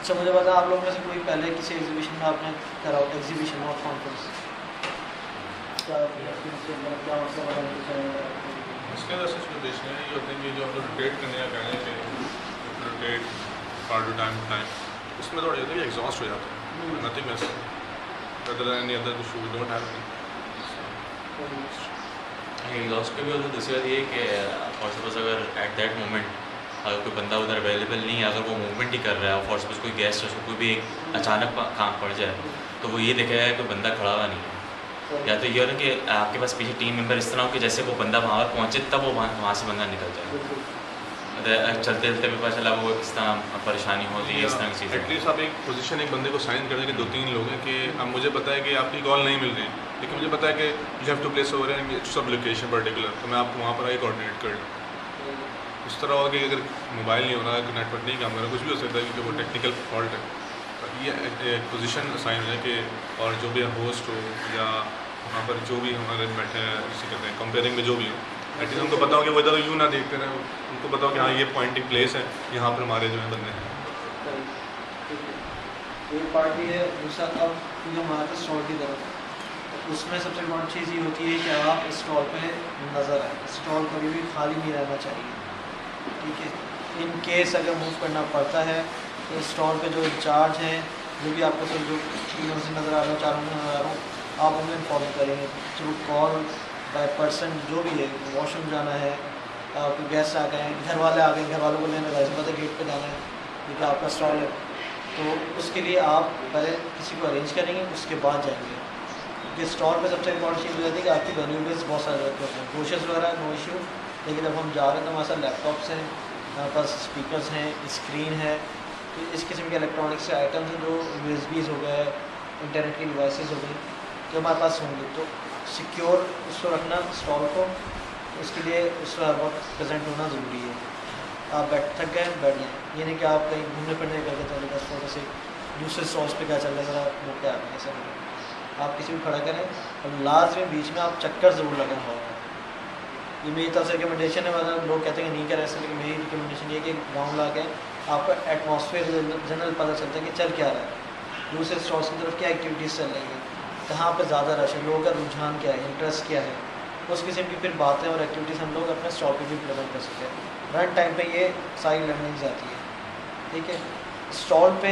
अच्छा मुझे बता, आप लोग में से कोई पहले किसी एग्जीबिशन में आपने करा हो, एग्जीबिशन और कॉन्फ्रेंस, क्या क्या मसला बताना चाहेंगे? इसके अंदर सच में देखना ये होते हैं कि जो हम लोग रोटेट करने का कहने के रोटेट पार्ट टाइम उसमें थोड़ा होता है कि एग्जॉस्ट हो जाता है, nothing else rather than any other issue we don't have any. Exhaust का भी होता है। दूसरी बात ये कि फॉर सपोज अगर एट दैट मोमेंट अगर कोई बंदा उधर अवेलेबल नहीं है, अगर वो मूवमेंट ही कर रहा है, फॉर सपोज कोई गेस्ट है, उसको कोई भी एक अचानक काम पड़ जाए, तो वो ये देखेगा कि कोई बंदा खड़ा हुआ नहीं है। या तो ये हो ना कि आपके पास पीछे टीम मेंबर इस तरह हो कि जैसे वो बंदा वहाँ पर पहुँचे तब वो वहाँ से बंदा निकल जाए। चलते चलते भी पता चला वो इस तरह परेशानी हो रही है, इस तरह की चीज़ें। एटलीस्ट आप एक पोजीशन एक बंदे को साइन कर दें कि 2-3 लोग हैं कि अब मुझे पता है कि आपकी कॉल नहीं मिल रही, लेकिन मुझे पता है कि you have to place over and सब लोकेशन पर्टिकुलर, तो मैं आपको वहाँ पर आगे कोऑर्डिनेट कर लूँ। इस तरह होगा कि अगर मोबाइल नहीं हो रहा, नेटवर्क नहीं काम कर रहा, कुछ भी हो सकता है क्योंकि वो टेक्निकल फॉल्ट है, तो ये एक पोजीशन साइन हो जाए कि और जो भी होस्ट हो या वहाँ पर जो भी हमारे बैठे हैं इसी कहते हैं कंपेयरिंग में जो भी हो, एटलीस्ट उनको पता हो कि वो इधर यूँ ना देखते रहे, उनको पता हो कि हाँ ये पॉइंटिंग प्लेस है, यहाँ पर हमारे जो है बंदे हैं। एक पार्ट भी है। दूसरा, अब जो हमारा स्टॉल की तरफ, तो उसमें सबसे इम्पोर्टेंट चीज़ ये होती है कि आप स्टॉल पे नज़र आए, स्टॉल कभी भी खाली नहीं रहना चाहिए, ठीक है। इन केस अगर मूव करना पड़ता है तो स्टॉल पे जो इंचार्ज हैं, जो भी आपको सब जो तीनों से नज़र आ रहा हो, चारों में नज़र आ रहा हो, आप उन्हें इन्फॉर्म करेंगे थ्रू कॉल बाय पर्सन, जो भी है, वॉशरूम जाना है, कोई गेस्ट आ गए, घर वाले आ गए, घर वालों को लेने लाइसेंस पता गेट पे जाना है, क्योंकि आपका स्टॉल है, तो उसके लिए आप पहले किसी को अरेंज करेंगे, उसके बाद जाएंगे। क्योंकि स्टॉल पे सबसे इम्पोर्टेंट चीज़ हो जाती है कि आपकी वैल्यूबल्स बहुत सारे रखे होते हैं, ब्रोशर्स वगैरह नो इशू, लेकिन जब हम जा रहे हैं तो हमारे साथ लैपटॉप्स हैं, हमारे पास स्पीकर्स हैं, स्क्रीन है, तो इस किस्म के इलेक्ट्रॉनिक्स के आइटम्स हैं जो यूएसबीज़ हो गए, इंटरनेट की डिवाइसेस हो गई, जो हमारे पास होंगे, तो सिक्योर उसको रखना स्टॉल को, उसके लिए उसका हर वक्त प्रेजेंट होना ज़रूरी है। आप थक गए बैठ जाएँ, ये नहीं कि आप कहीं घूमने फिरने करके चले 10 फोटो से दूसरे स्टॉल्स पे क्या चल रहा है ज़रा वो क्या आ ऐसा नहीं। आप किसी को खड़ा करें और लास्ट में बीच में आप चक्कर ज़रूर लगाएं होगा। ये मेरी तरफ से रिकमेंडेशन है, मतलब लोग कहते हैं कि नहीं करें ऐसे, लेकिन मेरी रिकमेंडेशन ये है कि गाँव ला के आपका एटमॉस्फेयर जनरल पता चलता है कि चल क्या रहा है, दूसरे स्टॉल्स की तरफ क्या एक्टिविटीज़ चल रही हैं, कहाँ पर ज़्यादा रश है, लोगों का रुझान क्या है, इंटरेस्ट क्या है, उस किस्म की फिर बातें और एक्टिविटीज़ हम लोग अपने स्टॉल पे भी इम्प्लीमेंट कर सकते हैं। रन टाइम पे ये सारी लर्निंग्स आती है, ठीक है। स्टॉल पे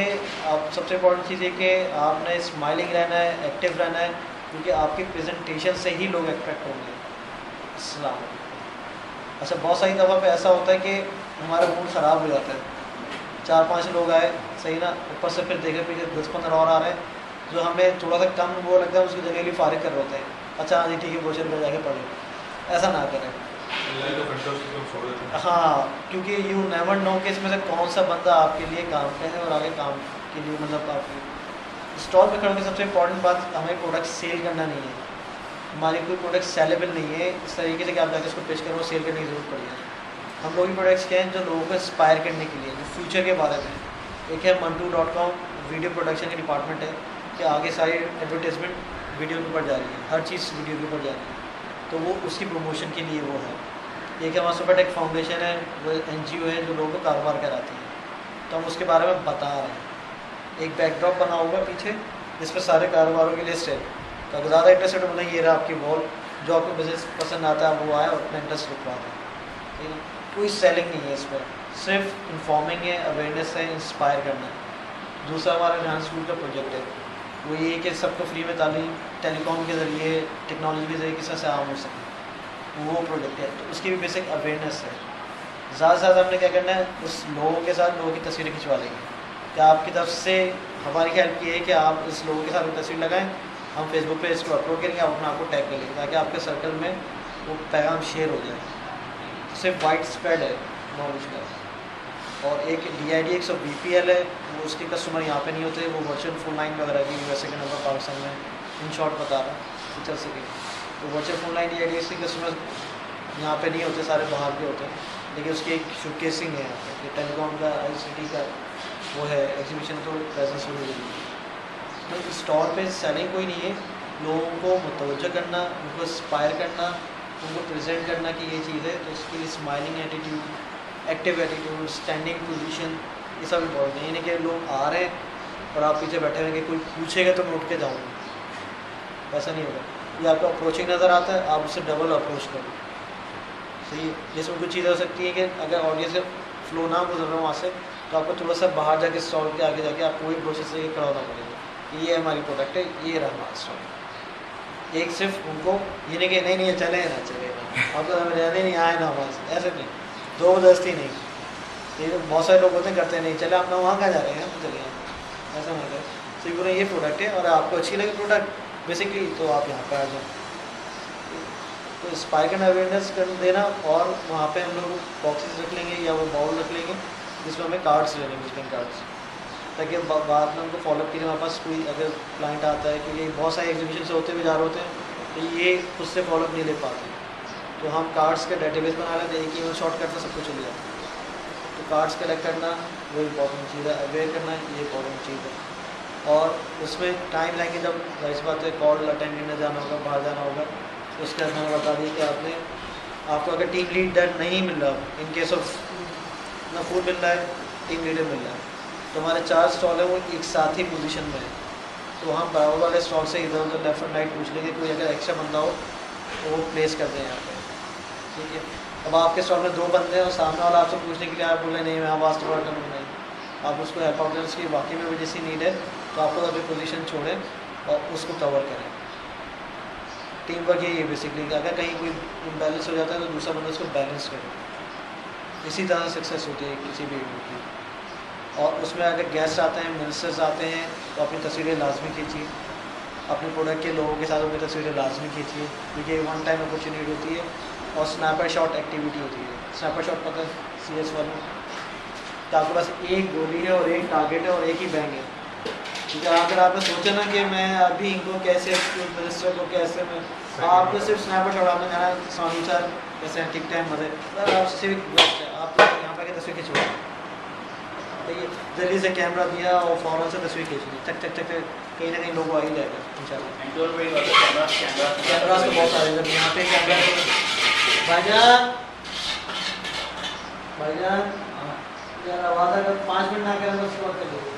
आप सबसे इम्पोर्टेंट चीज़ है कि आपने स्माइलिंग रहना है, एक्टिव रहना है, क्योंकि आपकी प्रेजेंटेशन से ही लोग अट्रैक्ट होंगे। अस्सलाम वालेकुम। अच्छा, बहुत सारी दफ़ा पे ऐसा होता है कि हमारा मूड ख़राब हो जाता है, 4-5 लोग आए सही ना, ऊपर से फिर देखे पीछे 10-15 और आ रहे हैं जो हमें थोड़ा सा कम वो लगता है, उसकी जगह लिए फारिग कर रहे होते हैं। अच्छा हाँ जी ठीक है, ब्रोशर पे जाके पढ़ो, ऐसा ना करें। हाँ, क्योंकि यू नेवर नो कि इसमें से कौन सा बंदा आपके लिए काम पे है और आगे काम के लिए, मतलब आपके स्टॉल पे खड़े होकर सबसे इम्पोर्टेंट बात, हमें प्रोडक्ट सेल करना नहीं है, हमारी कोई प्रोडक्ट सेलेबल नहीं है इस तरीके से कि आप जाके इसको पेश करो, सेल करने की ज़रूरत पड़ी है। हम लोग प्रोडक्ट्स क्या हैं जो लोगों को इंस्पायर करने के लिए, जो फ्यूचर के बारे में, एक है mantu.com वीडियो प्रोडक्शन की डिपार्टमेंट है कि आगे सारी एडवर्टाइजमेंट वीडियो के ऊपर जा रही है, हर चीज़ वीडियो के ऊपर जा रही है, तो वो उसकी प्रमोशन के लिए वो है। एक है हमारा सुपरटेक फाउंडेशन है, वो NGO है जो लोगों को कारोबार कराती है, तो हम उसके बारे में बता रहे हैं। एक बैकड्रॉप बना होगा पीछे जिस पर सारे कारोबारों की लिस्ट है, तो अगर ज़्यादा इंटरेस्टेड हो मतलब ये रहा आपकी वॉल, जो आपको बिजनेस पसंद आता है वो आए और अपना इंटरेस्ट लिखवा दें, ठीक है। कोई सेलिंग नहीं है इस पर, सिर्फ इन्फॉर्मिंग है, अवेयरनेस है, इंस्पायर करना है। दूसरा हमारा जहाँ स्कूल का प्रोजेक्ट है वो ये है कि सबको फ्री में तालीम टेलीकॉम के ज़रिए, टेक्नोलॉजी के ज़रिए किस तरह से आम हो सके, वो प्रोजेक्ट है, तो उसकी भी बेसिक अवेयरनेस है। ज़्यादा से ज़्यादा हमने क्या करना है, उस लोगों के साथ लोगों की तस्वीरें खिंचवा लेंगे। क्या आपकी तरफ से हमारी हेल्प की है कि आप इस लोगों के साथ तस्वीर लगाएं, हम फेसबुक पे इसको अपलोड करेंगे, आप अपने आप को टैग कर लेंगे ताकि आपके सर्कल में वो पैगाम शेयर हो जाए। सिर्फ वाइड स्प्रेड है नॉलेज का। और एक DID 100 BPL है, वो उसके कस्टमर यहाँ पे नहीं होते, वो वर्चुअल फोन लाइन वगैरह की USA के नंबर पाकिस्तान में इन शॉर्ट बता रहा हूँ चल सके, तो वर्चुअल फोन लाइन DID के कस्टमर यहाँ पे नहीं होते, सारे बाहर के होते हैं, लेकिन उसकी एक शोकेसिंग है यहाँ पे, टेलीकॉम का ICT का वो है एग्जीबिशन, तो प्रेजेंस होनी जरूरी है। तो स्टॉल पे सेलिंग कोई नहीं है, लोगों को मुतवज्जो करना, उनको इंस्पायर करना, उनको प्रेजेंट करना कि ये चीज़ है, तो उसके लिए smiling attitude, active attitude, standing position, ये सब इम्पोर्टेंट है, यानी कि लोग आ रहे हैं और आप पीछे बैठे रहेंगे, कोई पूछेगा तो मैं उठ के जाऊँगा, ऐसा नहीं होगा। ये आपको अप्रोचिंग नज़र आता है, आप उससे डबल अप्रोच करो, सही है। जिसमें कुछ चीज़ें हो सकती है कि अगर ऑडियंस से फ्लो ना गुजर रहा हो वहाँ से, तो आपको थोड़ा सा बाहर जाके स्टॉल के आगे जाके आपको वही प्रोसेस से खड़ा होना पड़ेगा कि ये हमारी प्रोडक्ट है, ये रहा हमारा स्टॉल। एक सिर्फ उनको ये नहीं कि नहीं नहीं चले ना चले ना, आपको रहने नहीं आए ना वहाँ से, ऐसे नहीं, ज़बरदस्ती नहीं। ये बहुत सारे लोग होते हैं करते नहीं, चले आप ना वहाँ कहाँ जा रहे हैं, चलिए ऐसा नहीं है। तो बोले ये प्रोडक्ट है और आपको अच्छी लगी प्रोडक्ट बेसिकली तो आप यहाँ पर आ जाओ। तो स्पाइक एंड अवेयरनेस कर देना, और वहाँ पे हम लोग बॉक्सेस रख लेंगे या वो बाउल रख लेंगे जिसमें हमें कार्ड्स ले लेंगे, विजिटिंग कार्ड्स, ताकि बाद में उनको फॉलोअप के लिए हमारे पास कोई अगर क्लाइंट आता है, क्योंकि बहुत सारे एग्जीबिशन से होते हुए जा रहे होते हैं तो ये खुद से फॉलोअप नहीं ले पाते, तो हम कार्ड्स का डेटाबेस बना लेते हैं, एक ईमेल शॉर्ट करते सब कुछ चले जाता है। तो कार्ड्स कलेक्ट करना वो इम्पोर्टेंट चीज़ है, अवेयर करना ये इम्पोर्टेंट चीज़ है। और उसमें टाइम लगेंगे, जब जाहिर सी बात है कॉल अटेंड करने जाना होगा, बाहर जाना होगा, तो उसके बाद मैंने बता दिया कि आपको अगर टीम लीडर नहीं मिल रहा, इन केस ऑफ ना फूड मिल रहा है, टीम लीडर मिल रहा है, तो हमारे 4 स्टॉल है वो एक साथ ही पोजीशन में है, तो हम बराबर वाले स्टॉल से इधर उधर लेफ्ट एंड राइट पूछ लेंगे, कोई अगर एक्स्ट्रा बंदा हो तो वो प्लेस कर दें यहाँ पे, ठीक है। अब आपके स्टॉल में 2 बंदे हैं और सामने वाला आपसे पूछने के लिए आप बोले नहीं मैं वास्ट वर्क करूँगा, नहीं, आप उसको हेल्प आउटलेट्स की बाकी में भी जैसी नीड है तो आपको अपनी पोजीशन छोड़ें और उसको कवर करें। टीम वर्क यही है बेसिकली, अगर कहीं कोई इम्बैलेंस हो जाता है तो दूसरा बंदा उसको बैलेंस करे, इसी तरह सक्सेस होती है किसी भी इवेंट की। और उसमें अगर गेस्ट आते हैं, मिनिस्टर्स आते हैं, तो अपनी तस्वीरें लाजमी खींचिए, अपने प्रोडक्ट के लोगों के साथ अपनी तस्वीरें लाजमी खींचिए, क्योंकि वन टाइम अपॉर्चुनिटी होती है और स्नैपर शॉट एक्टिविटी होती है। स्नैपर शॉट पता है CS वाले, तो आपके पास एक गोली है और एक टारगेट है और एक ही बैंग है, क्योंकि अगर आपने सोचा ना कि मैं अभी इनको कैसे मिनिस्टर को कैसे मैं, आपको सिर्फ स्नैपर शॉट आपने जाना सोनी सर कैसे ठीक टाइम मजे, आप सिर्फ आप यहाँ पर तस्वीर खिंचवा, ठीक है, जल्दी से कैमरा दिया और फ़ौरन से तस्वीर खींची, टक टक टक, कहीं ना कहीं लोग आ ही जाएगा इंशाल्लाह। कैमरा तो बहुत सारे, जब यहाँ पे कैमरा भाईजान यार आवाज़ अगर 5 मिनट ना करें तो उसके बाद कर लीजिए,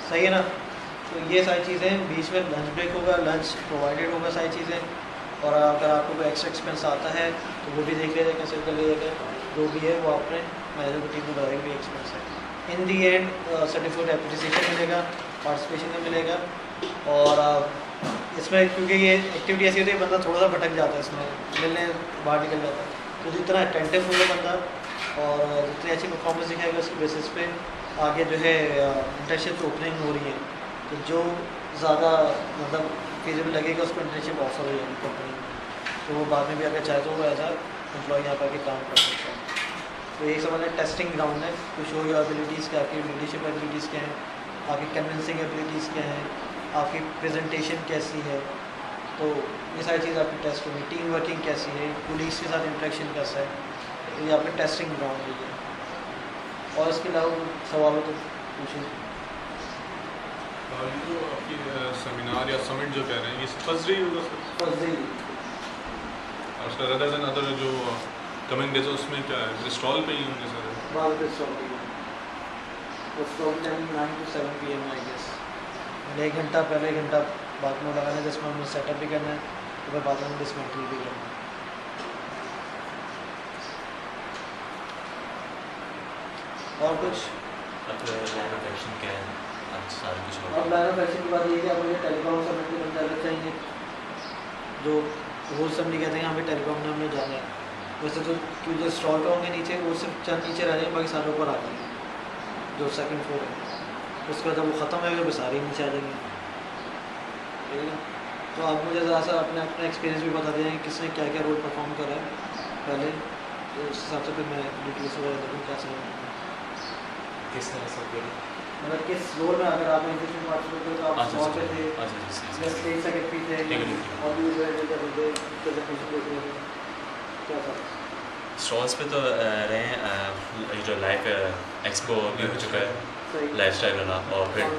सही है ना। तो ये सारी चीज़ें, बीच में लंच ब्रेक होगा, लंच प्रोवाइडेड होगा सारी चीज़ें, और अगर आपको कोई एक्स्ट्रा एक्सपेंस आता है तो वो भी देख लीजिए कैसे कर लीजिएगा, जो भी है वो अपने मैनेजर की टीम को बताएंगे एक्सपेंस है। इन दी एंड सर्टिफिकेट एप्रिसिएशन मिलेगा, पार्टिसिपेशन में मिलेगा, और इसमें क्योंकि ये एक्टिविटी ऐसी होती है बंदा थोड़ा सा भटक जाता है, इसमें मिलने बाहर निकल जाता है, तो जितना अटेंटिव होगा बंदा और जितनी अच्छी परफॉर्मेंस दिखाएगा उसकी बेसिस पे आगे जो है इंटर्नशिप ओपनिंग हो रही है, तो जो ज़्यादा मतलब फिजिबल लगेगा उसको इंटर्नशिप ऑफर हो जाएगी कंपनी में, तो वो बाद में भी अगर चाहे तो वो एज एम्प्लॉय यहाँ पर आके काम कर सकता है। तो यही समझ लें टेस्टिंग ग्राउंड है, तो शो योर एबिलिटीज़ क्या, आपकी लीडरशिप एबिलिटीज़ क्या हैं, आपकी कन्विंसिंग एबिलिटीज़ क्या हैं, आपकी प्रेजेंटेशन कैसी है, तो ये सारी चीज़ आपकी टेस्ट होगी। टीम वर्किंग कैसी है, पुलिस के साथ इंटरेक्शन कैसा है, तो ये आपका टेस्टिंग ग्राउंड है। और इसके अलावा सवाल हो तो पूछिए। ये जो आपकी सेमिनार या समिट जो कह रहे हैं ये फर्स्ट डे होगा सर? फर्स्ट डे और उसका अदर देन अदर जो कमिंग डेज उसमें क्या है, स्टॉल पे ही होंगे सर? बाद में स्टॉल पे, तो stall timing 9 to 7 PM I guess, 1 घंटा पहले 1 घंटा बाद में लगाना है, जिसमें हमें सेटअप भी करना है, तो फिर बाद में डिसमेंटल भी करना है। और कुछ लाइन ऑफ एक्शन क्या है? आज सारा कुछ हो अब लाइन ऑफ एक्शन की बात ये है कि आप मुझे टेलीकॉम समिट के बंदे अलग चाहिए, जो रूल समझी कहते हैं हमें टेलीकॉम में हमें जाना है। वैसे तो क्यों जो स्टॉल पे होंगे नीचे वो सिर्फ चंद नीचे रह जाएंगे, बाकी सारे ऊपर आ जाएंगे, जो सेकंड फ्लोर है, उसके बाद जब वो ख़त्म है वो सारे नीचे आ जाएंगे, ठीक है। तो आप मुझे ज़रा सा अपना एक्सपीरियंस भी बता दें किसने क्या क्या रोल परफॉर्म करा है पहले, तो उस हिसाब से फिर मैं डिटेल्स वगैरह देखूँ क्या समझ किस तरह से करें, मतलब किस रोल में अगर आप इंटरेस्टिंग पार्टिसिपेट करें तो आप स्टॉल पे थे या स्टेज सेक्रेटरी थे और भी प्रेजेंटेशन देख रहे थे, क्या था? स्टॉल्स पे तो रहे हैं, जो लाइव एक्सपो भी हो चुका है, सही लाइफ स्टाइल वाला, और फिर हाँ,